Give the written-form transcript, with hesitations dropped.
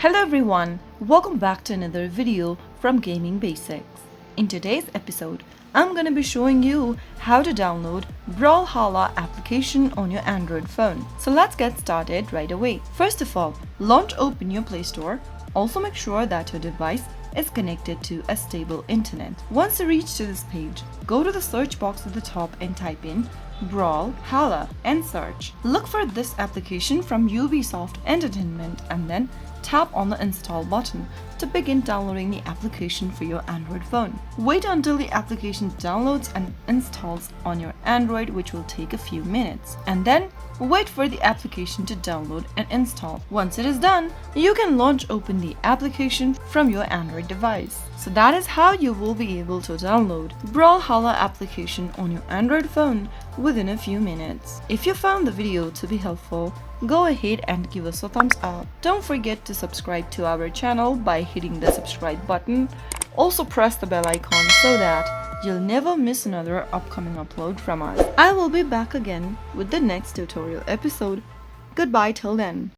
Hello everyone, welcome back to another video from Gaming Basics. In today's episode, I'm gonna be showing you how to download Brawlhalla application on your Android phone. So let's get started right away. First of all, open your Play Store. Also make sure that your device is connected to a stable internet. Once you reach to this page, go to the search box at the top and type in Brawlhalla and search. Look for this application from Ubisoft Entertainment and then tap on the install button to begin downloading the application for your Android phone. Wait until the application downloads and installs on your Android, which will take a few minutes, and then wait for the application to download and install. Once it is done, you can open the application from your Android device. So that is how you will be able to download Brawlhalla application on your Android phone within a few minutes. If you found the video to be helpful, go ahead and give us a thumbs up. Don't forget to subscribe to our channel by hitting the subscribe button. Also press the bell icon so that you'll never miss another upcoming upload from us. I will be back again with the next tutorial episode. Goodbye till then.